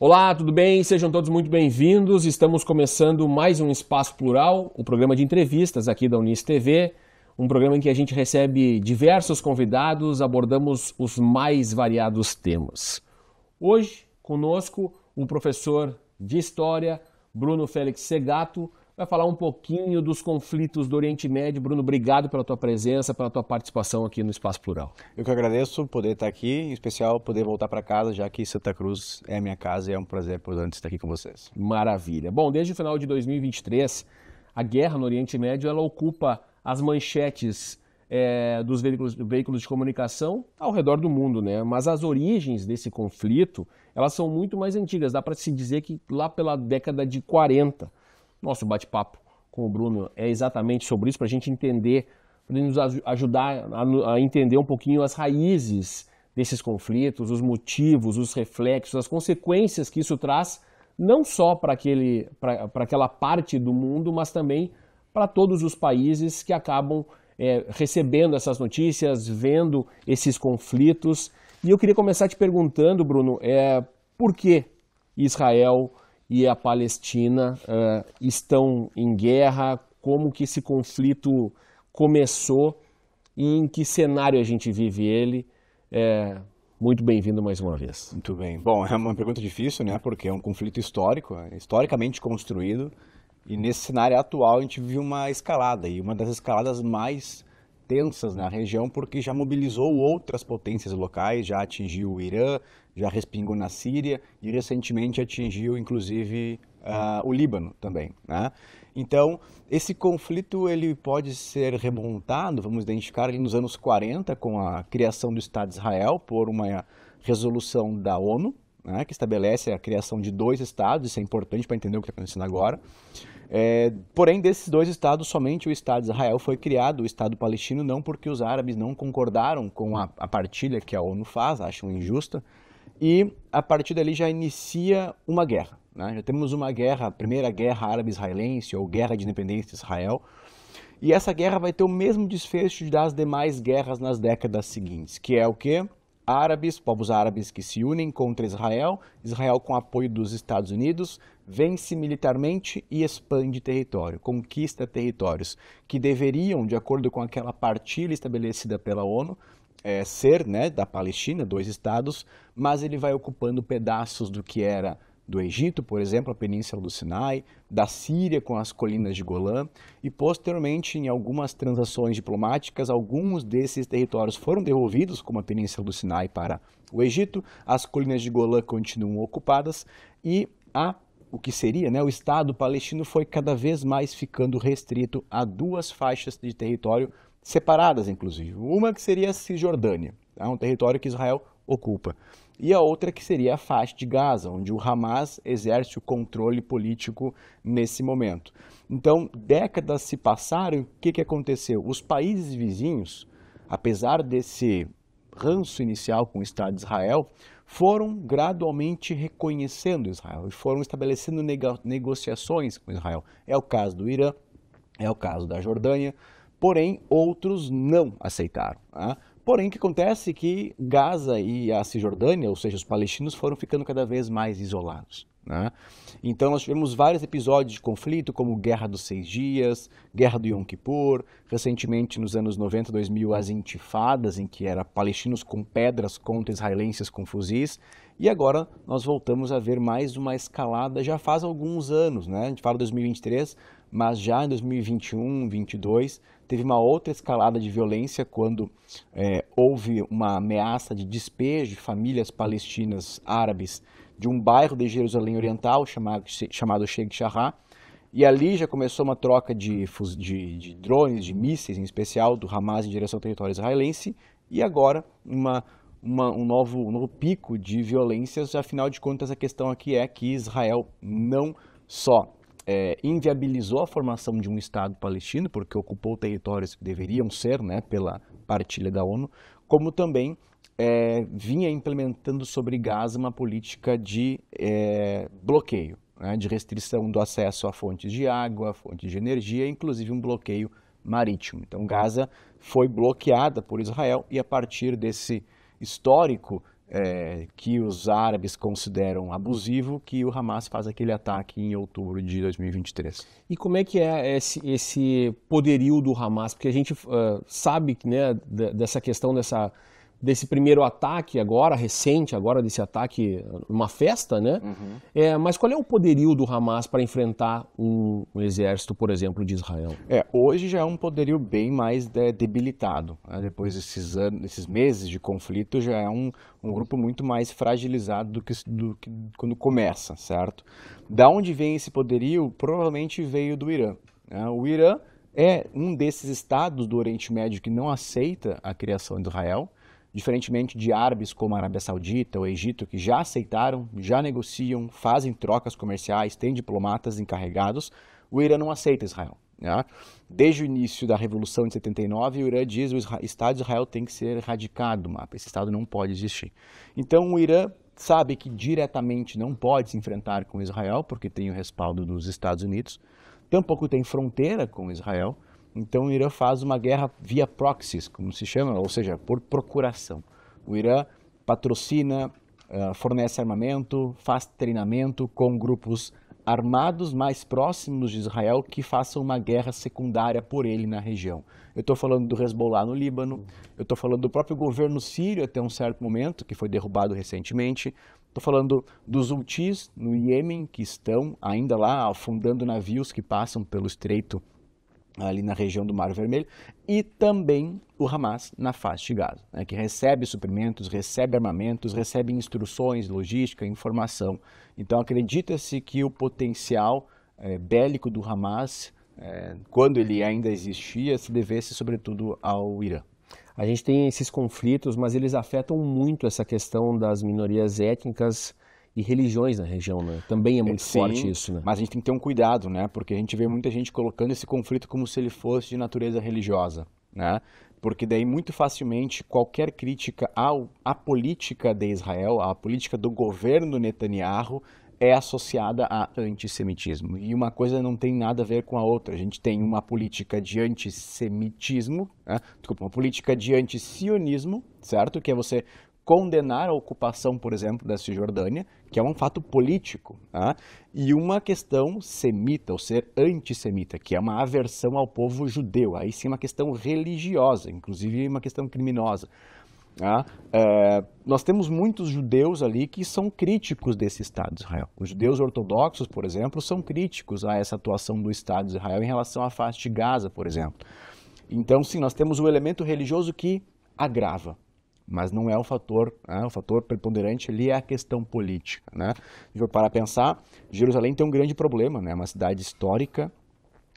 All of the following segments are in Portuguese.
Olá, tudo bem? Sejam todos muito bem-vindos. Estamos começando mais um Espaço Plural, o programa de entrevistas aqui da Unis TV, um programa em que a gente recebe diversos convidados, abordamos os mais variados temas. Hoje, conosco, o professor de História, Bruno Félix Segato, vai falar um pouquinho dos conflitos do Oriente Médio. Bruno, obrigado pela tua presença, pela tua participação aqui no Espaço Plural. Eu que agradeço poder estar aqui, em especial poder voltar para casa, já que Santa Cruz é a minha casa e é um prazer poder estar aqui com vocês. Maravilha. Bom, desde o final de 2023, a guerra no Oriente Médio ela ocupa as manchetes dos veículos de comunicação ao redor do mundo, né? Mas as origens desse conflito, elas são muito mais antigas. Dá para se dizer que lá pela década de 40, nosso bate-papo com o Bruno é exatamente sobre isso, para a gente entender, para nos ajudar a entender um pouquinho as raízes desses conflitos, os motivos, os reflexos, as consequências que isso traz, não só para aquela parte do mundo, mas também para todos os países que acabam recebendo essas notícias, vendo esses conflitos. E eu queria começar te perguntando, Bruno, por que Israel e a Palestina estão em guerra, como que esse conflito começou e em que cenário a gente vive ele. Muito bem-vindo mais uma vez. Muito bem. Bom, é uma pergunta difícil, né? Porque é um conflito histórico, historicamente construído, e nesse cenário atual a gente viu uma escalada, e uma das escaladas mais tensas na região, porque já mobilizou outras potências locais, já atingiu o Irã, já respingou na Síria e recentemente atingiu inclusive o Líbano também, né? Então, esse conflito ele pode ser remontado, vamos identificar ali nos anos 40 com a criação do Estado de Israel por uma resolução da ONU, né, que estabelece a criação de dois estados. Isso é importante para entender o que está acontecendo agora. Porém, desses dois estados, somente o Estado de Israel foi criado, o Estado palestino não, porque os árabes não concordaram com a partilha que a ONU faz, acham injusta, e a partir dali já inicia uma guerra, né? Já temos uma guerra, a primeira guerra árabe-israelense, ou guerra de independência de Israel, e essa guerra vai ter o mesmo desfecho das demais guerras nas décadas seguintes, que é o quê? Povos árabes que se unem contra Israel, Israel com apoio dos Estados Unidos, vence militarmente e expande território, conquista territórios que deveriam, de acordo com aquela partilha estabelecida pela ONU, ser, né, da Palestina, dois estados, mas ele vai ocupando pedaços do que era do Egito, por exemplo, a Península do Sinai, da Síria com as colinas de Golã, e posteriormente, em algumas transações diplomáticas, alguns desses territórios foram devolvidos, como a Península do Sinai, para o Egito, as colinas de Golã continuam ocupadas, e o que seria, né, o Estado palestino foi cada vez mais ficando restrito a duas faixas de território separadas, inclusive. Uma que seria a Cisjordânia, tá? Um território que Israel ocupa. E a outra que seria a faixa de Gaza, onde o Hamas exerce o controle político nesse momento. Então, décadas se passaram, o que aconteceu? Os países vizinhos, apesar desse ranço inicial com o Estado de Israel, foram gradualmente reconhecendo Israel e foram estabelecendo negociações com Israel. É o caso do Irã, é o caso da Jordânia, porém outros não aceitaram, tá? Porém, o que acontece é que Gaza e a Cisjordânia, ou seja, os palestinos, foram ficando cada vez mais isolados, né? Então nós tivemos vários episódios de conflito, como Guerra dos 6 Dias, Guerra do Yom Kippur, recentemente nos anos 90, 2000, as intifadas, em que era palestinos com pedras contra israelenses com fuzis, e agora nós voltamos a ver mais uma escalada já faz alguns anos, né? A gente fala 2023, mas já em 2021, 2022, teve uma outra escalada de violência quando houve uma ameaça de despejo de famílias palestinas árabes de um bairro de Jerusalém Oriental chamado Sheikh Jarrah, e ali já começou uma troca de drones, de mísseis em especial, do Hamas em direção ao território israelense, e agora um novo pico de violências. Afinal de contas, a questão aqui é que Israel não só inviabilizou a formação de um Estado palestino, porque ocupou territórios que deveriam ser, né, pela partilha da ONU, como também vinha implementando sobre Gaza uma política de bloqueio, né, de restrição do acesso a fontes de água, fontes de energia, inclusive um bloqueio marítimo. Então Gaza foi bloqueada por Israel e a partir desse histórico que os árabes consideram abusivo, que o Hamas faz aquele ataque em outubro de 2023. E como é que é esse poderio do Hamas? Porque a gente sabe, né, dessa questão desse primeiro ataque agora, recente, agora desse ataque, uma festa, né? Mas qual é o poderio do Hamas para enfrentar um exército, por exemplo, de Israel? Hoje já é um poderio bem mais debilitado, né? Depois desses meses de conflito, já é um grupo muito mais fragilizado do que quando começa, certo? Da onde vem esse poderio? Provavelmente veio do Irã, né? O Irã é um desses estados do Oriente Médio que não aceita a criação de Israel, diferentemente de árabes como a Arábia Saudita ou Egito, que já aceitaram, já negociam, fazem trocas comerciais, têm diplomatas encarregados, o Irã não aceita Israel, né? Desde o início da Revolução de 79, o Irã diz que o Estado de Israel tem que ser erradicado do mapa, esse Estado não pode existir. Então o Irã sabe que diretamente não pode se enfrentar com Israel, porque tem o respaldo dos Estados Unidos, tampouco tem fronteira com Israel. Então o Irã faz uma guerra via proxies, como se chama, ou seja, por procuração. O Irã patrocina, fornece armamento, faz treinamento com grupos armados mais próximos de Israel que façam uma guerra secundária por ele na região. Eu estou falando do Hezbollah no Líbano, eu estou falando do próprio governo sírio até um certo momento, que foi derrubado recentemente. Estou falando dos Houthis no Iêmen, que estão ainda lá afundando navios que passam pelo estreito ali na região do Mar Vermelho, e também o Hamas na faixa de Gaza, né, que recebe suprimentos, recebe armamentos, recebe instruções, logística, informação. Então acredita-se que o potencial bélico do Hamas, quando ele ainda existia, se devesse sobretudo ao Irã. A gente tem esses conflitos, mas eles afetam muito essa questão das minorias étnicas e religiões na região, né? Também é muito forte isso, né? Mas a gente tem que ter um cuidado, né? Porque a gente vê muita gente colocando esse conflito como se ele fosse de natureza religiosa, né? Porque daí muito facilmente qualquer crítica à política de Israel, à política do governo Netanyahu, é associada a antissemitismo. E uma coisa não tem nada a ver com a outra. A gente tem uma política de antissemitismo, né? Desculpa, uma política de antisionismo, certo? Que é você condenar a ocupação, por exemplo, da Cisjordânia, que é um fato político, tá? E uma questão semita, ou ser antissemita, que é uma aversão ao povo judeu. Aí sim uma questão religiosa, inclusive uma questão criminosa. Tá? Nós temos muitos judeus ali que são críticos desse Estado de Israel. Os judeus ortodoxos, por exemplo, são críticos a essa atuação do Estado de Israel em relação à faixa de Gaza, por exemplo. Então, sim, nós temos o elemento religioso que agrava. Mas não é o fator preponderante ali é a questão política, né? Se para pensar, Jerusalém tem um grande problema, né? É uma cidade histórica,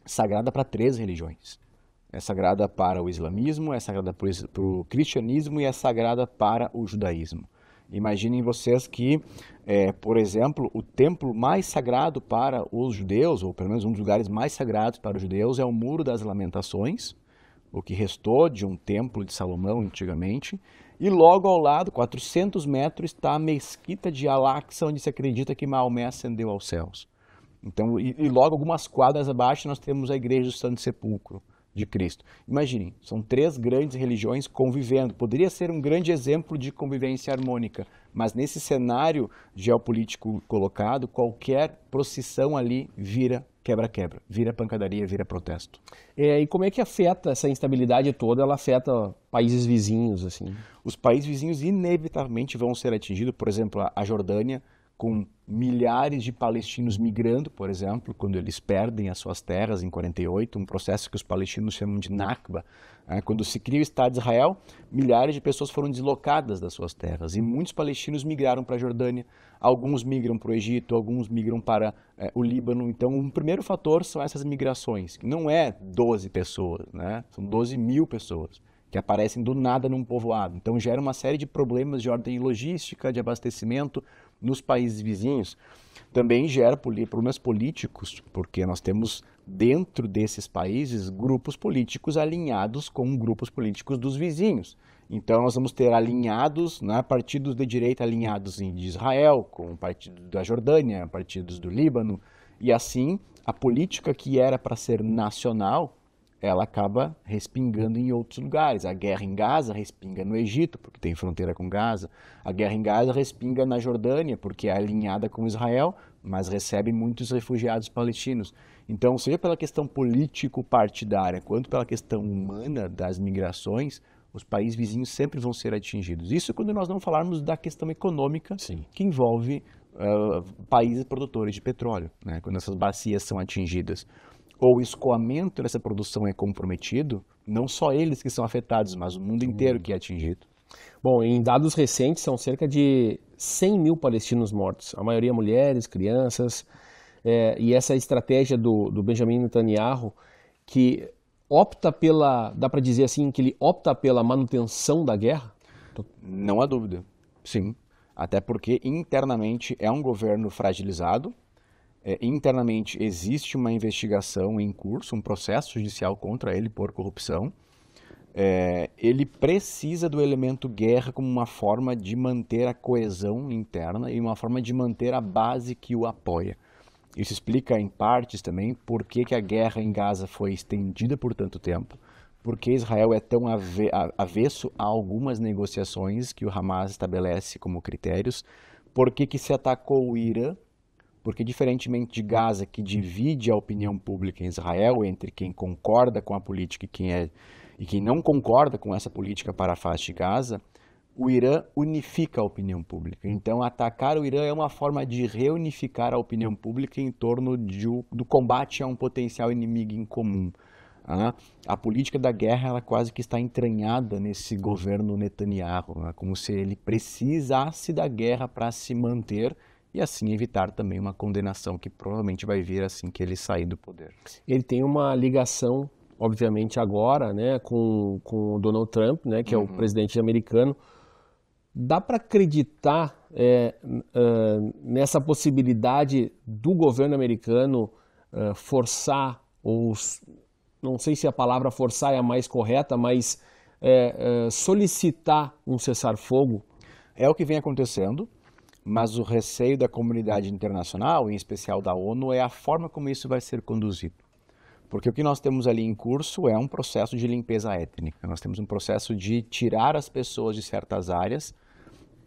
sagrada para 3 religiões. É sagrada para o islamismo, é sagrada para o cristianismo e é sagrada para o judaísmo. Imaginem vocês que, por exemplo, o templo mais sagrado para os judeus, ou pelo menos um dos lugares mais sagrados para os judeus, é o Muro das Lamentações, o que restou de um templo de Salomão antigamente. E logo ao lado, 400 metros, está a Mesquita de Al-Aqsa, onde se acredita que Maomé ascendeu aos céus. Então, e logo algumas quadras abaixo nós temos a Igreja do Santo Sepulcro de Cristo. Imaginem, são 3 grandes religiões convivendo. Poderia ser um grande exemplo de convivência harmônica, mas nesse cenário geopolítico colocado, qualquer procissão ali vira quebra-quebra, vira pancadaria, vira protesto. E como é que afeta essa instabilidade toda? Ela afeta países vizinhos, assim? Os países vizinhos inevitavelmente vão ser atingidos, por exemplo, a Jordânia, com milhares de palestinos migrando, por exemplo, quando eles perdem as suas terras em 48, um processo que os palestinos chamam de Nakba. Quando se cria o Estado de Israel, milhares de pessoas foram deslocadas das suas terras e muitos palestinos migraram para a Jordânia, alguns migram para o Egito, alguns migram para o Líbano. Então, um primeiro fator são essas migrações, que não é 12 pessoas, né? São 12 mil pessoas que aparecem do nada num povoado. Então gera uma série de problemas de ordem logística, de abastecimento nos países vizinhos. Também gera problemas políticos, porque nós temos dentro desses países grupos políticos alinhados com grupos políticos dos vizinhos. Então nós vamos ter alinhados, né, partidos de direita alinhados de Israel, com o partido da Jordânia, partidos do Líbano, e assim a política que era para ser nacional, ela acaba respingando em outros lugares. A guerra em Gaza respinga no Egito, porque tem fronteira com Gaza. A guerra em Gaza respinga na Jordânia, porque é alinhada com Israel, mas recebe muitos refugiados palestinos. Então, seja pela questão político-partidária, quanto pela questão humana das migrações, os países vizinhos sempre vão ser atingidos. Isso quando nós não falarmos da questão econômica, Sim. que envolve países produtores de petróleo, né? Quando essas bacias são atingidas ou o escoamento dessa produção é comprometido, não só eles que são afetados, mas o mundo inteiro que é atingido. Bom, em dados recentes, são cerca de 100 mil palestinos mortos, a maioria mulheres, crianças, e essa estratégia do Benjamin Netanyahu, que opta dá para dizer assim, que ele opta pela manutenção da guerra? Não há dúvida, sim. Até porque internamente é um governo fragilizado, internamente existe uma investigação em curso, um processo judicial contra ele por corrupção. Ele precisa do elemento guerra como uma forma de manter a coesão interna e uma forma de manter a base que o apoia. Isso explica em partes também por que a guerra em Gaza foi estendida por tanto tempo, por que Israel é tão avesso a algumas negociações que o Hamas estabelece como critérios, por que se atacou o Irã. Porque, diferentemente de Gaza, que divide a opinião pública em Israel entre quem concorda com a política e quem não concorda com essa política para a faixa de Gaza, o Irã unifica a opinião pública. Então, atacar o Irã é uma forma de reunificar a opinião pública em torno do combate a um potencial inimigo em comum. A política da guerra ela quase que está entranhada nesse governo Netanyahu, como se ele precisasse da guerra para se manter e assim evitar também uma condenação que provavelmente vai vir assim que ele sair do poder. Ele tem uma ligação, obviamente agora, né, com o Donald Trump, né, que é o presidente americano. Dá para acreditar nessa possibilidade do governo americano forçar, ou não sei se a palavra forçar é a mais correta, mas solicitar um cessar-fogo? É o que vem acontecendo. Mas o receio da comunidade internacional, em especial da ONU, é a forma como isso vai ser conduzido. Porque o que nós temos ali em curso é um processo de limpeza étnica. Nós temos um processo de tirar as pessoas de certas áreas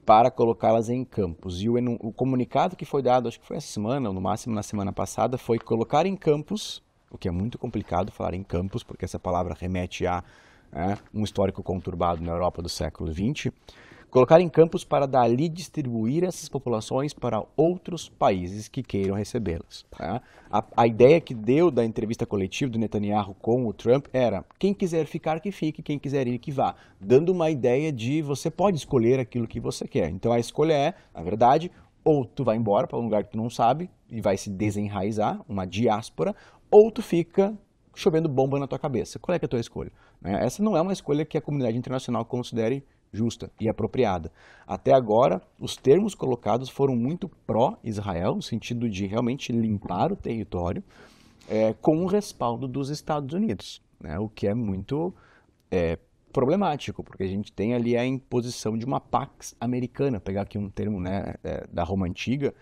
para colocá-las em campos. E o comunicado que foi dado, acho que foi essa semana, ou no máximo na semana passada, foi colocar em campos, o que é muito complicado falar em campos, porque essa palavra remete a um histórico conturbado na Europa do século XX, colocar em campos para dali distribuir essas populações para outros países que queiram recebê-las. A ideia que deu da entrevista coletiva do Netanyahu com o Trump era quem quiser ficar que fique, quem quiser ir que vá, dando uma ideia de você pode escolher aquilo que você quer. Então a escolha é, na verdade, ou tu vai embora para um lugar que tu não sabe e vai se desenraizar, uma diáspora, ou tu fica chovendo bomba na tua cabeça. Qual é que é a tua escolha? Essa não é uma escolha que a comunidade internacional considere justa e apropriada. Até agora, os termos colocados foram muito pró-Israel, no sentido de realmente limpar o território, com o respaldo dos Estados Unidos, o que é muito problemático, porque a gente tem ali a imposição de uma Pax Americana, pegar aqui um termo da Roma Antiga,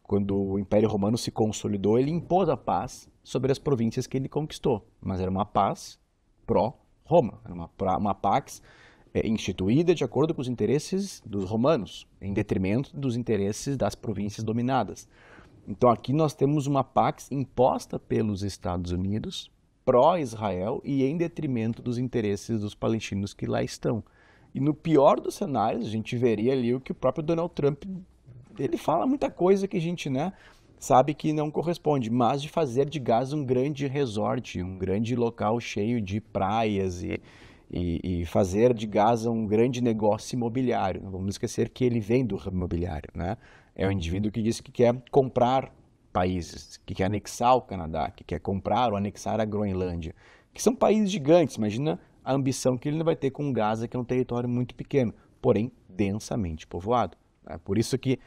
quando o Império Romano se consolidou, ele impôs a paz sobre as províncias que ele conquistou, mas era uma paz pró-Roma, era uma Pax instituída de acordo com os interesses dos romanos, em detrimento dos interesses das províncias dominadas. Então aqui nós temos uma Pax imposta pelos Estados Unidos, pró-Israel e em detrimento dos interesses dos palestinos que lá estão. E no pior dos cenários, a gente veria ali o que o próprio Donald Trump, ele fala muita coisa que a gente sabe que não corresponde, mas de fazer de Gaza um grande resort, um grande local cheio de praias e fazer de Gaza um grande negócio imobiliário. Não vamos esquecer que ele vem do ramo imobiliário, É um indivíduo que disse que quer comprar países, que quer anexar o Canadá, que quer comprar ou anexar a Groenlândia, que são países gigantes. Imagina a ambição que ele vai ter com Gaza, que é um território muito pequeno, porém densamente povoado. Por isso que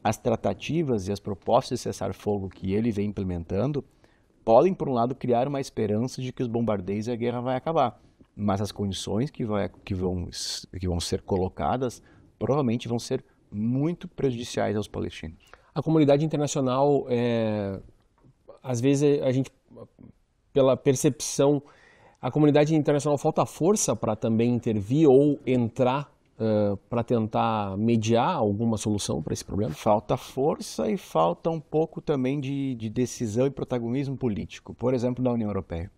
as tratativas e as propostas de cessar-fogo que ele vem implementando podem, por um lado, criar uma esperança de que os bombardeios e a guerra vai acabar. Mas as condições que vão ser colocadas provavelmente vão ser muito prejudiciais aos palestinos. A comunidade internacional, às vezes a gente, pela percepção, A comunidade internacional falta força para também intervir ou entrar para tentar mediar alguma solução para esse problema? Falta força e falta um pouco também de decisão e protagonismo político. Por exemplo, na União Europeia.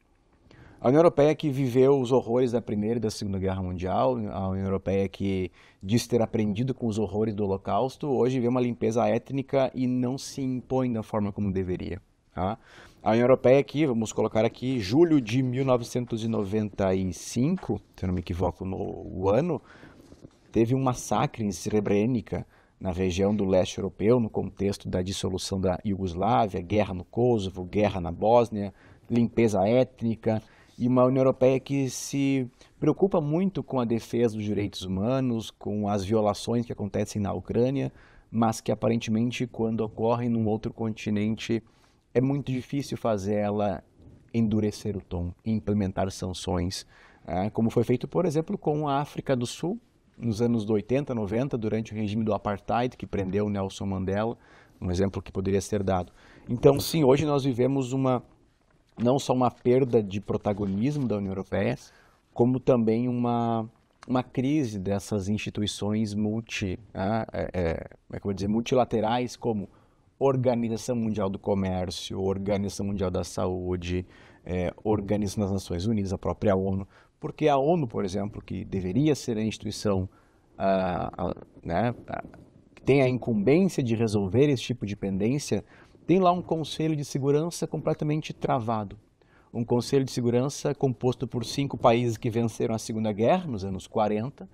A União Europeia que viveu os horrores da Primeira e da Segunda Guerra Mundial, a União Europeia que diz ter aprendido com os horrores do Holocausto, hoje vê uma limpeza étnica e não se impõe da forma como deveria. Tá? A União Europeia que, vamos colocar aqui, julho de 1995, se eu não me equivoco no ano, teve um massacre em Srebrenica, na região do leste europeu, no contexto da dissolução da Iugoslávia, guerra no Kosovo, guerra na Bósnia, limpeza étnica, e uma União Europeia que se preocupa muito com a defesa dos direitos humanos, com as violações que acontecem na Ucrânia, mas que aparentemente quando ocorrem num outro continente é muito difícil fazer ela endurecer o tom e implementar sanções, como foi feito, por exemplo, com a África do Sul, nos anos 80, 90, durante o regime do Apartheid, que prendeu Nelson Mandela, um exemplo que poderia ser dado. Então, sim, hoje nós vivemos não só uma perda de protagonismo da União Europeia, como também uma crise dessas instituições multilaterais, como Organização Mundial do Comércio, Organização Mundial da Saúde, Organização das Nações Unidas, a própria ONU, porque a ONU, por exemplo, que deveria ser a instituição que tem a incumbência de resolver esse tipo de pendência, tem lá um Conselho de Segurança completamente travado. Um Conselho de Segurança composto por 5 países que venceram a Segunda Guerra, nos anos 40,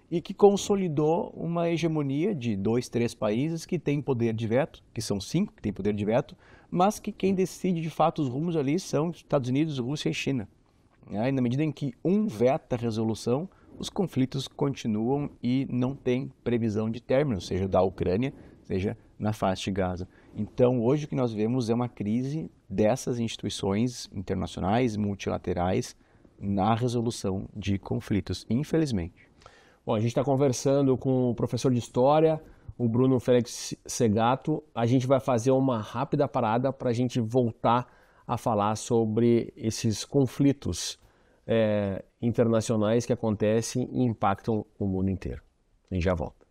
e que consolidou uma hegemonia de 2, 3 países que têm poder de veto, que são 5 que têm poder de veto, mas que quem decide de fato os rumos ali são Estados Unidos, Rússia e China. E na medida em que um veta a resolução, os conflitos continuam e não tem previsão de término, seja da Ucrânia, seja na faixa de Gaza. Então, hoje o que nós vemos é uma crise dessas instituições internacionais, multilaterais, na resolução de conflitos, infelizmente. Bom, a gente está conversando com o professor de História, o Bruno Félix Segatto. A gente vai fazer uma rápida parada para a gente voltar a falar sobre esses conflitos internacionais que acontecem e impactam o mundo inteiro. A gente já volta.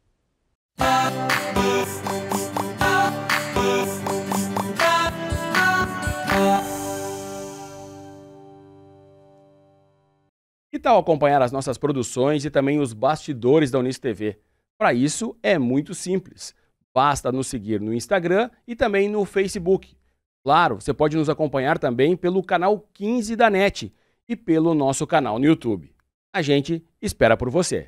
Que tal acompanhar as nossas produções e também os bastidores da Unis TV? Para isso é muito simples. Basta nos seguir no Instagram e também no Facebook. Claro, você pode nos acompanhar também pelo canal 15 da NET e pelo nosso canal no YouTube. A gente espera por você.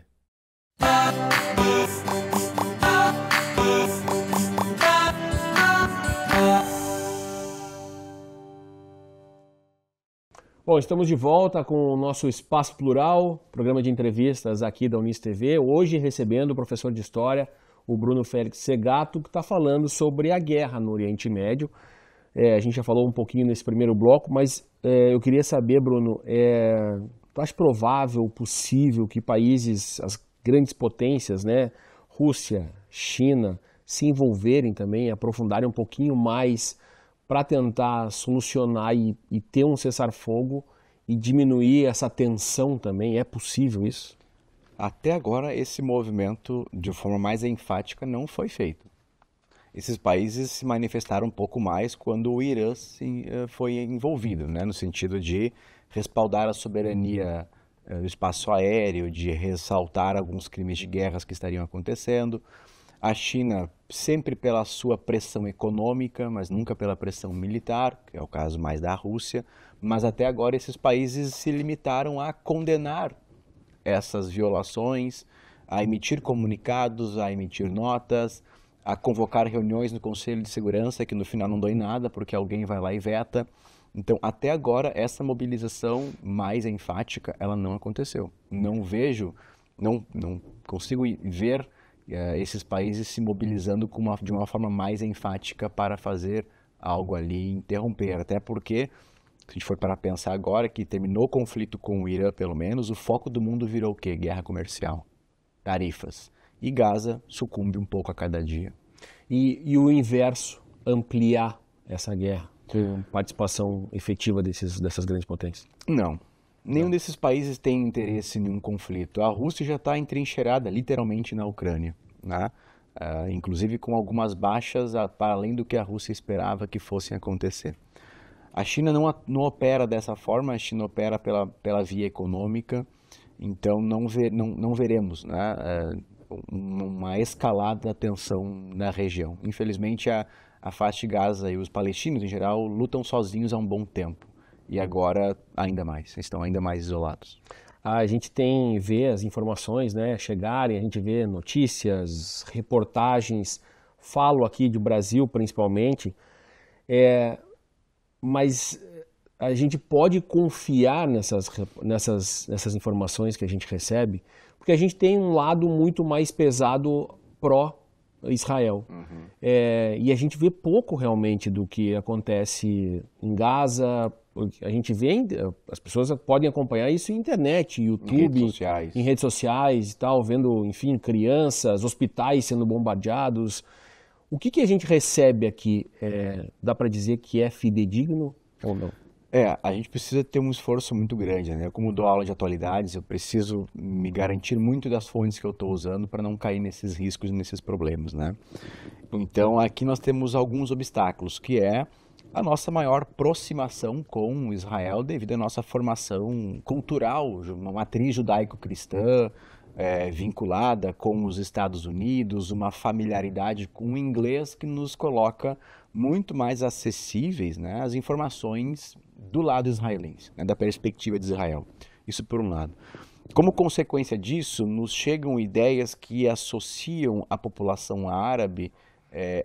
Bom, estamos de volta com o nosso Espaço Plural, programa de entrevistas aqui da Unis TV. Hoje recebendo o professor de História, o Bruno Félix Segatto, que está falando sobre a guerra no Oriente Médio. A gente já falou um pouquinho nesse primeiro bloco, mas eu queria saber, Bruno, tu acha provável, possível que países, as grandes potências, né, Rússia, China, se envolverem também, aprofundarem um pouquinho mais para tentar solucionar e ter um cessar-fogo e diminuir essa tensão também? É possível isso? Até agora, esse movimento, de forma mais enfática, não foi feito. Esses países se manifestaram um pouco mais quando o Irã foi envolvido, né, no sentido de respaldar a soberania do espaço aéreo, de ressaltar alguns crimes de guerras que estariam acontecendo. A China, sempre pela sua pressão econômica, mas nunca pela pressão militar, que é o caso mais da Rússia, mas até agora esses países se limitaram a condenar essas violações, a emitir comunicados, a emitir notas, a convocar reuniões no Conselho de Segurança, que no final não dão em nada, porque alguém vai lá e veta. Então, até agora, essa mobilização mais enfática, ela não aconteceu. Não consigo ver esses países se mobilizando de uma forma mais enfática para fazer algo ali, interromper. Até porque, se a gente for para pensar agora que terminou o conflito com o Irã, pelo menos, o foco do mundo virou o quê? Guerra comercial, tarifas. E Gaza sucumbe um pouco a cada dia. E o inverso, ampliar essa guerra com participação efetiva dessas grandes potências? Não. Nenhum desses países tem interesse em um conflito. A Rússia já está entrincheirada literalmente na Ucrânia, né? Inclusive com algumas baixas para além do que a Rússia esperava que fossem acontecer. A China não opera dessa forma, a China opera pela via econômica, então não veremos, né, uma escalada da tensão na região. Infelizmente, a faixa de Gaza e os palestinos, em geral, lutam sozinhos há um bom tempo. E agora, ainda mais, estão ainda mais isolados. A gente vê as informações, né, chegarem, a gente vê notícias, reportagens, falo aqui do Brasil principalmente, mas a gente pode confiar nessas informações que a gente recebe, porque a gente tem um lado muito mais pesado pró-Israel. E a gente vê pouco realmente do que acontece em Gaza. A gente vê, as pessoas podem acompanhar isso em internet, YouTube, em redes sociais e tal, vendo, enfim, crianças, hospitais sendo bombardeados. O que a gente recebe aqui, dá para dizer que é fidedigno ou não? A gente precisa ter um esforço muito grande, né? Como dou aula de atualidades, eu preciso me garantir muito das fontes que eu estou usando para não cair nesses riscos e nesses problemas, né? Então, aqui nós temos alguns obstáculos, que é a nossa maior aproximação com Israel devido à nossa formação cultural, uma matriz judaico-cristã, vinculada com os Estados Unidos, uma familiaridade com o inglês que nos coloca muito mais acessíveis, né, às informações do lado israelense, né, da perspectiva de Israel. Isso por um lado. Como consequência disso, nos chegam ideias que associam a população árabe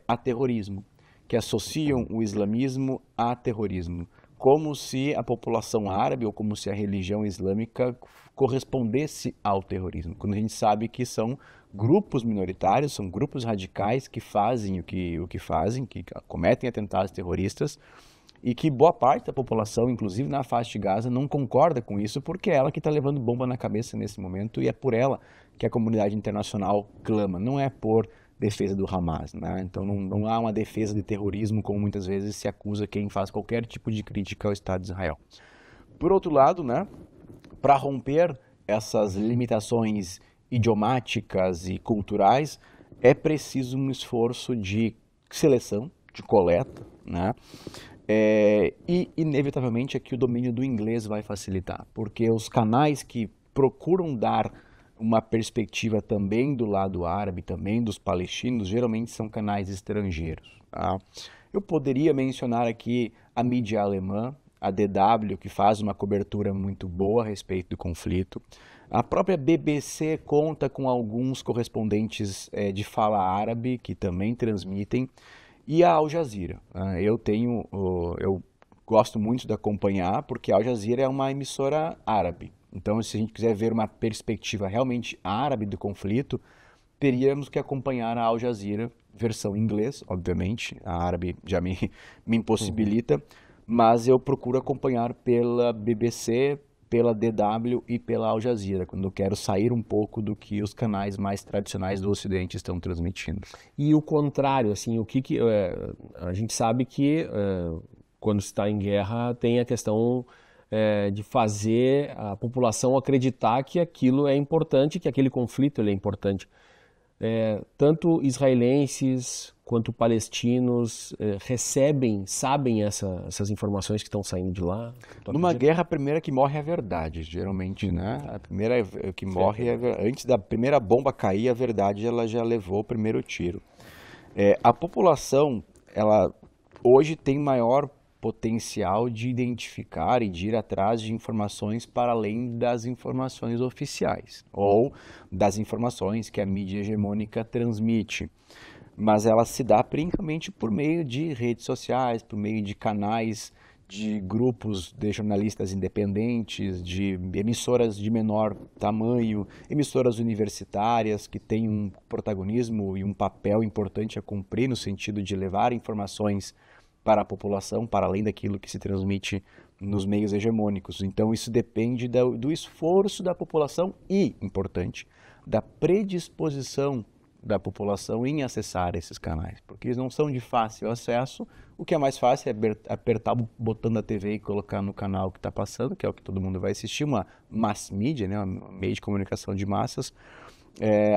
a terrorismo, que associam o islamismo a terrorismo, como se a população árabe ou como se a religião islâmica correspondesse ao terrorismo, quando a gente sabe que são grupos minoritários, são grupos radicais que fazem o que fazem, que cometem atentados terroristas, e que boa parte da população, inclusive na faixa de Gaza, não concorda com isso, porque é ela que está levando bomba na cabeça nesse momento, e é por ela que a comunidade internacional clama, não é por defesa do Hamas, né? Então não há uma defesa de terrorismo, como muitas vezes se acusa quem faz qualquer tipo de crítica ao Estado de Israel. Por outro lado, né, para romper essas limitações idiomáticas e culturais, é preciso um esforço de seleção, de coleta, né? E inevitavelmente aqui o domínio do inglês vai facilitar, porque os canais que procuram dar uma perspectiva também do lado árabe, também dos palestinos, geralmente são canais estrangeiros. Tá? Eu poderia mencionar aqui a mídia alemã, a DW, que faz uma cobertura muito boa a respeito do conflito. A própria BBC conta com alguns correspondentes de fala árabe que também transmitem, e a Al Jazeera. Eu gosto muito de acompanhar, porque a Al Jazeera é uma emissora árabe. Então, se a gente quiser ver uma perspectiva realmente árabe do conflito, teríamos que acompanhar a Al Jazeera, versão em inglês, obviamente, a árabe já me impossibilita, mas eu procuro acompanhar pela BBC, pela DW e pela Al Jazeera, quando eu quero sair um pouco do que os canais mais tradicionais do Ocidente estão transmitindo. E o contrário, assim, a gente sabe que quando se está em guerra tem a questão de fazer a população acreditar que aquilo é importante, que aquele conflito ele é importante. Tanto israelenses quanto palestinos sabem essas informações que estão saindo de lá? Numa guerra, a primeira que morre é a verdade, geralmente, né? A primeira que morre antes da primeira bomba cair, a verdade ela já levou o primeiro tiro. A população, ela hoje tem maior potencial de identificar e de ir atrás de informações para além das informações oficiais ou das informações que a mídia hegemônica transmite. Mas ela se dá principalmente por meio de redes sociais, por meio de canais, de grupos de jornalistas independentes, de emissoras de menor tamanho, emissoras universitárias que têm um protagonismo e um papel importante a cumprir no sentido de levar informações para a população, para além daquilo que se transmite nos meios hegemônicos. Então isso depende do esforço da população e, importante, da predisposição da população em acessar esses canais, porque eles não são de fácil acesso. O que é mais fácil é apertar o botão da TV e colocar no canal que está passando, que é o que todo mundo vai assistir, uma mass media, né, um meio de comunicação de massas.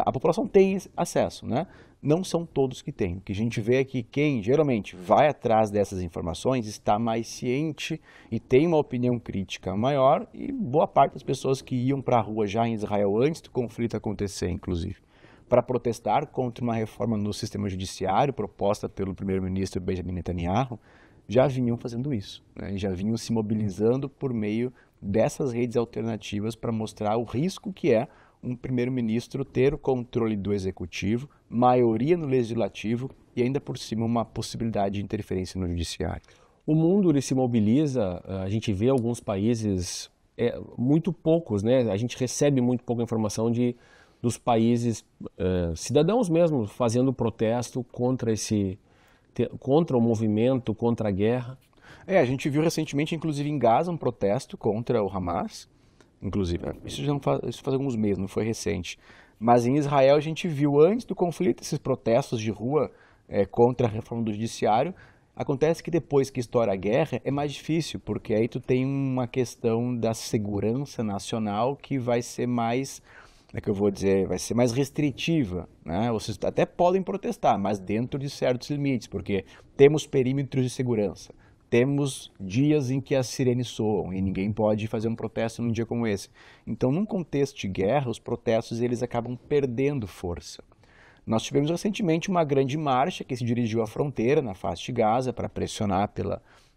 A população tem acesso, né? Não são todos que têm. O que a gente vê é que quem geralmente vai atrás dessas informações está mais ciente e tem uma opinião crítica maior, e boa parte das pessoas que iam para a rua já em Israel antes do conflito acontecer, inclusive, para protestar contra uma reforma no sistema judiciário proposta pelo primeiro-ministro Benjamin Netanyahu, já vinham fazendo isso, né? Já vinham se mobilizando por meio dessas redes alternativas para mostrar o risco que é um primeiro-ministro ter o controle do executivo, maioria no legislativo e ainda por cima uma possibilidade de interferência no judiciário. O mundo ele se mobiliza, a gente vê alguns países, muito poucos, né? A gente recebe muito pouca informação dos países, cidadãos mesmo, fazendo protesto contra o movimento, contra a guerra. A gente viu recentemente, inclusive em Gaza, um protesto contra o Hamas. Inclusive, isso faz alguns meses, não foi recente. Mas em Israel a gente viu antes do conflito esses protestos de rua contra a reforma do judiciário. Acontece que depois que estoura a guerra é mais difícil, porque aí tu tem uma questão da segurança nacional que vai ser mais, vai ser mais restritiva, né? Vocês até podem protestar, mas dentro de certos limites, porque temos perímetros de segurança. Temos dias em que as sirenes soam e ninguém pode fazer um protesto num dia como esse. Então, num contexto de guerra, os protestos eles acabam perdendo força. Nós tivemos recentemente uma grande marcha que se dirigiu à fronteira, na faixa de Gaza, para pressionar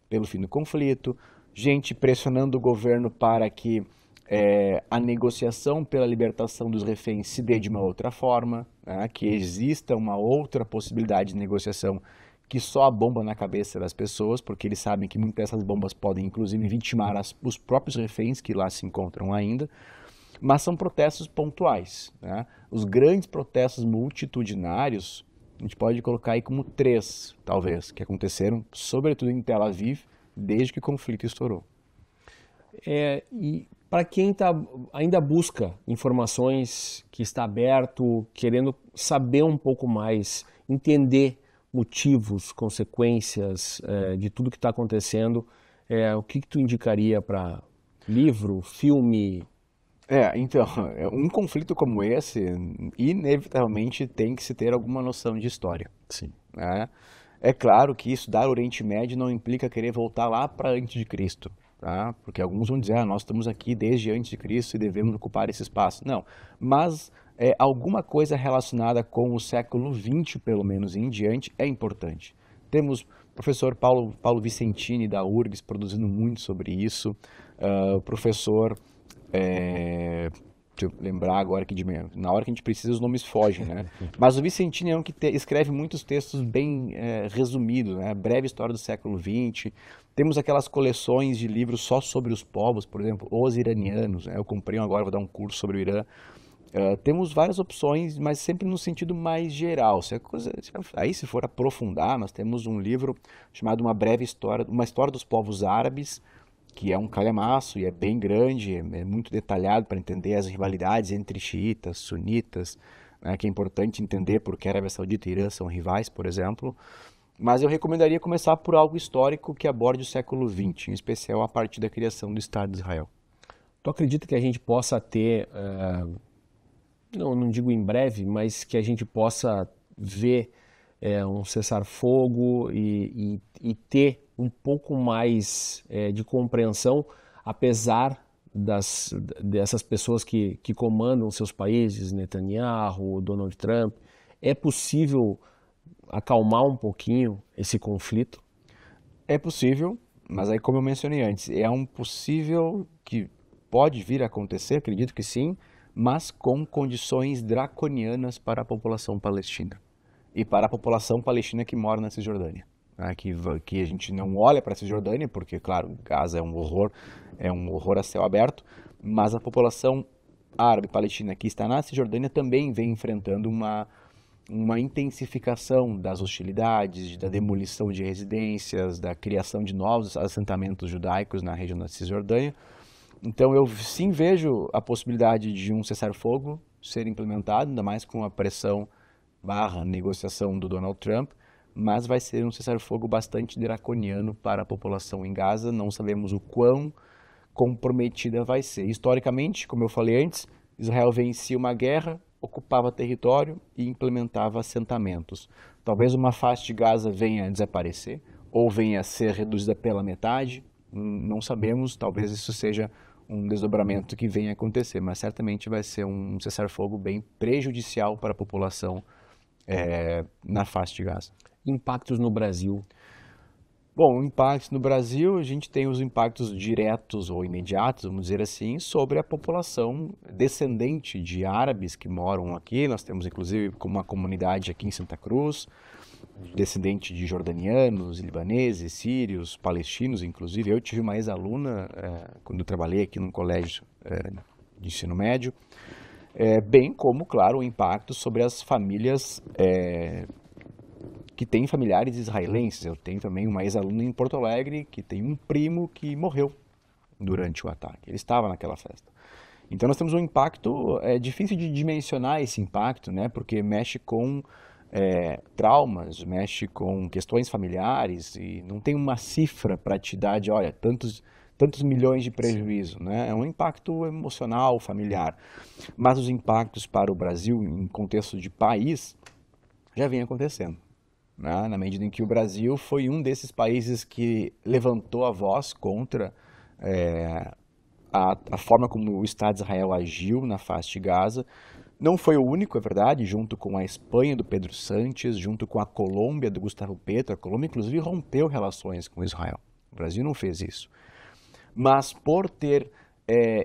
pelo fim do conflito. Gente pressionando o governo para que a negociação pela libertação dos reféns se dê de uma outra forma, né? Que exista uma outra possibilidade de negociação que só a bomba na cabeça das pessoas, porque eles sabem que muitas dessas bombas podem, inclusive, vitimar os próprios reféns que lá se encontram ainda, mas são protestos pontuais, né? Os grandes protestos multitudinários, a gente pode colocar aí como 3, talvez, que aconteceram, sobretudo em Tel Aviv, desde que o conflito estourou. E para quem ainda busca informações, que está aberto, querendo saber um pouco mais, entender motivos, consequências de tudo que está acontecendo, o que tu indicaria para livro, filme? Então, um conflito como esse, inevitavelmente tem que se ter alguma noção de história. Sim. Né? É claro que estudar o Oriente Médio não implica querer voltar lá para antes de Cristo, tá? Porque alguns vão dizer, nós estamos aqui desde antes de Cristo e devemos ocupar esse espaço. Não, mas alguma coisa relacionada com o século XX, pelo menos em diante, é importante. Temos o professor Paulo Vicentini, da URGS, produzindo muito sobre isso. O professor, deixa eu lembrar agora que na hora que a gente precisa os nomes fogem, né? Mas o Vicentini é um que escreve muitos textos bem resumidos, né? Breve História do século XX. Temos aquelas coleções de livros só sobre os povos, por exemplo, Os Iranianos, né? Eu comprei um agora, vou dar um curso sobre o Irã. Temos várias opções, mas sempre no sentido mais geral. Aí, se for aprofundar, nós temos um livro chamado Uma História dos Povos Árabes, que é um calhamaço e é bem grande, é muito detalhado para entender as rivalidades entre xiitas, sunitas, né, que é importante entender porque a Arábia Saudita e Irã são rivais, por exemplo. Mas eu recomendaria começar por algo histórico que aborde o século XX, em especial a partir da criação do Estado de Israel. Tu acredita que a gente possa ter, não digo em breve, mas que a gente possa ver um cessar-fogo e ter um pouco mais de compreensão, apesar dessas pessoas que comandam seus países, Netanyahu, Donald Trump? É possível acalmar um pouquinho esse conflito? É possível, mas aí, como eu mencionei antes, é um possível que pode vir a acontecer, acredito que sim, mas com condições draconianas para a população palestina e para a população palestina que mora na Cisjordânia. Que a gente não olha para a Cisjordânia, porque, claro, Gaza é um horror a céu aberto, mas a população árabe palestina que está na Cisjordânia também vem enfrentando uma intensificação das hostilidades, da demolição de residências, da criação de novos assentamentos judaicos na região da Cisjordânia. Então eu sim vejo a possibilidade de um cessar-fogo ser implementado, ainda mais com a pressão / negociação do Donald Trump, mas vai ser um cessar-fogo bastante draconiano para a população em Gaza. Não sabemos o quão comprometida vai ser. Historicamente, como eu falei antes, Israel vencia uma guerra, ocupava território e implementava assentamentos. Talvez uma faixa de Gaza venha a desaparecer ou venha a ser reduzida pela metade, não sabemos, talvez isso seja um desdobramento que venha a acontecer, mas certamente vai ser um cessar-fogo bem prejudicial para a população na faixa de Gaza. Impactos no Brasil. Bom, impactos no Brasil, a gente tem os impactos diretos ou imediatos, vamos dizer assim, sobre a população descendente de árabes que moram aqui. Nós temos, inclusive, uma comunidade aqui em Santa Cruz, descendente de jordanianos, libaneses, sírios, palestinos, inclusive. Eu tive uma ex-aluna quando eu trabalhei aqui num colégio de ensino médio, bem como, claro, o impacto sobre as famílias que têm familiares israelenses. Eu tenho também uma ex-aluna em Porto Alegre que tem um primo que morreu durante o ataque. Ele estava naquela festa. Então nós temos um impacto, é difícil de dimensionar esse impacto, né? Porque mexe com traumas, mexe com questões familiares e não tem uma cifra para te dar de, olha, tantos milhões de prejuízo, né? É um impacto emocional, familiar. Mas os impactos para o Brasil, em contexto de país, já vem acontecendo, né? Na medida em que o Brasil foi um desses países que levantou a voz contra a forma como o Estado de Israel agiu na faixa de Gaza. Não foi o único, é verdade, junto com a Espanha do Pedro Sánchez, junto com a Colômbia do Gustavo Petro. A Colômbia, inclusive, rompeu relações com Israel. O Brasil não fez isso. Mas por ter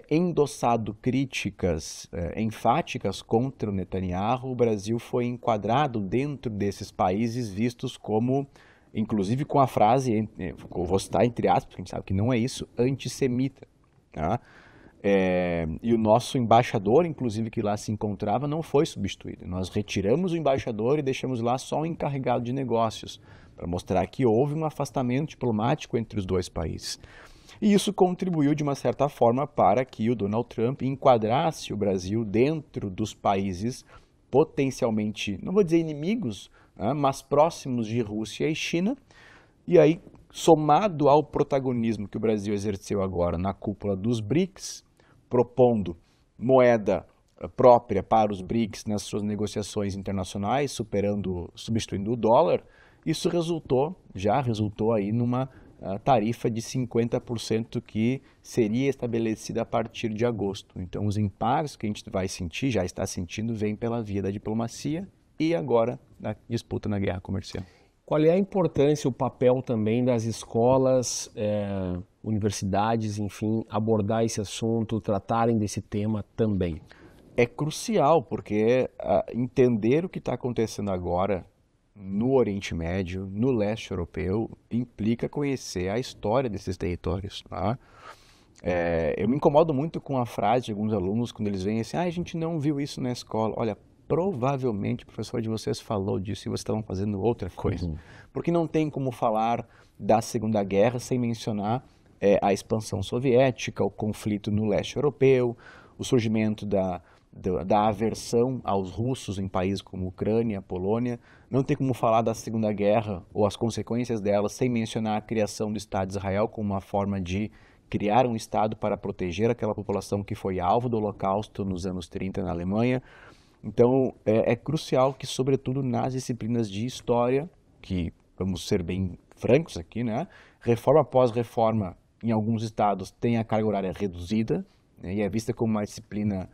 endossado críticas enfáticas contra o Netanyahu, o Brasil foi enquadrado dentro desses países vistos como, inclusive com a frase, vou citar entre aspas, porque a gente sabe que não é isso, antissemita. Tá? E o nosso embaixador, inclusive, que lá se encontrava, não foi substituído. Nós retiramos o embaixador e deixamos lá só o encarregado de negócios, para mostrar que houve um afastamento diplomático entre os dois países. E isso contribuiu, de uma certa forma, para que o Donald Trump enquadrasse o Brasil dentro dos países potencialmente, não vou dizer inimigos, né, mas próximos de Rússia e China. E aí, somado ao protagonismo que o Brasil exerceu agora na cúpula dos BRICS, propondo moeda própria para os BRICS nas suas negociações internacionais, substituindo o dólar, isso já resultou aí numa tarifa de 50% que seria estabelecida a partir de agosto. Então, os impactos que a gente vai sentir, já está sentindo, vêm pela via da diplomacia e agora da disputa na guerra comercial. Qual é a importância, o papel também das escolas, universidades, enfim, abordar esse assunto, tratarem desse tema também? É crucial, porque entender o que está acontecendo agora no Oriente Médio, no leste europeu, implica conhecer a história desses territórios. Tá? Eu me incomodo muito com a frase de alguns alunos quando eles vêm assim, a gente não viu isso na escola. Olha, provavelmente o professor de vocês falou disso e vocês estavam fazendo outra coisa. Uhum. Porque não tem como falar da Segunda Guerra sem mencionar a expansão soviética, o conflito no leste europeu, o surgimento da aversão aos russos em países como Ucrânia, Polônia. Não tem como falar da Segunda Guerra ou as consequências dela sem mencionar a criação do Estado de Israel como uma forma de criar um Estado para proteger aquela população que foi alvo do Holocausto nos anos 30 na Alemanha. Então, é crucial que, sobretudo nas disciplinas de história, que, vamos ser bem francos aqui, né? Reforma após reforma, em alguns estados, tem a carga horária reduzida, né? E é vista como uma disciplina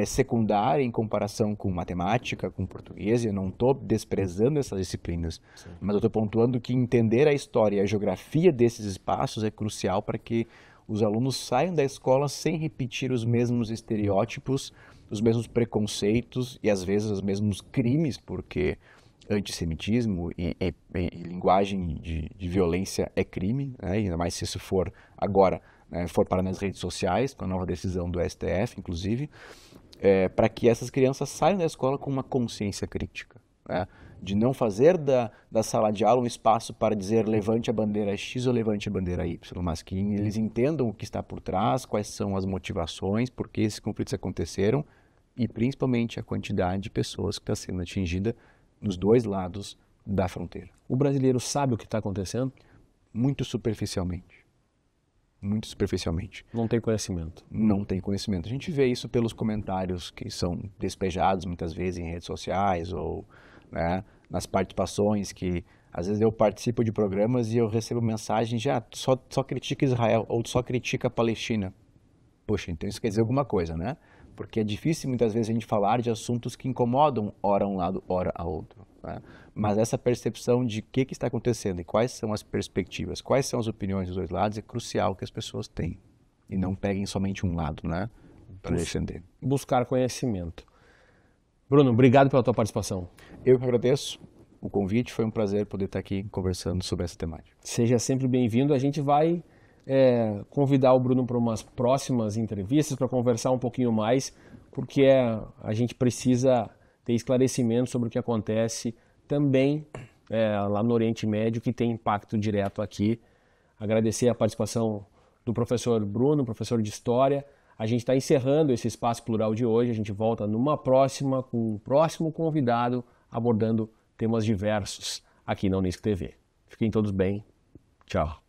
secundária em comparação com matemática, com português. Eu não estou desprezando essas disciplinas, sim, mas eu estou pontuando que entender a história e a geografia desses espaços é crucial para que os alunos saiam da escola sem repetir os mesmos estereótipos, os mesmos preconceitos e às vezes os mesmos crimes, porque antissemitismo e linguagem de violência é crime, né? Ainda mais se isso for agora, né, for para nas redes sociais, com a nova decisão do STF, inclusive, para que essas crianças saiam da escola com uma consciência crítica, né? De não fazer da sala de aula um espaço para dizer levante a bandeira X ou levante a bandeira Y, mas que eles entendam o que está por trás, quais são as motivações, por que esses conflitos aconteceram e principalmente a quantidade de pessoas que está sendo atingida nos dois lados da fronteira. O brasileiro sabe o que está acontecendo? Muito superficialmente. Muito superficialmente. Não tem conhecimento. Não tem conhecimento. A gente vê isso pelos comentários que são despejados muitas vezes em redes sociais ou, né, nas participações que às vezes eu participo de programas e eu recebo mensagens de só critica Israel ou só critica a Palestina. Poxa, então isso quer dizer alguma coisa, né? Porque é difícil muitas vezes a gente falar de assuntos que incomodam ora um lado, ora a outro, né? Mas essa percepção de o que está acontecendo e quais são as perspectivas, quais são as opiniões dos dois lados é crucial que as pessoas tenham. E não peguem somente um lado, né? Para defender. Buscar conhecimento. Bruno, obrigado pela tua participação. Eu que agradeço o convite, foi um prazer poder estar aqui conversando sobre essa temática. Seja sempre bem-vindo. A gente vai convidar o Bruno para umas próximas entrevistas para conversar um pouquinho mais, porque a gente precisa ter esclarecimento sobre o que acontece também lá no Oriente Médio, que tem impacto direto aqui. Agradecer a participação do professor Bruno, professor de História. A gente está encerrando esse Espaço Plural de hoje. A gente volta numa próxima, com um próximo convidado, abordando temas diversos aqui na Unisc TV. Fiquem todos bem. Tchau.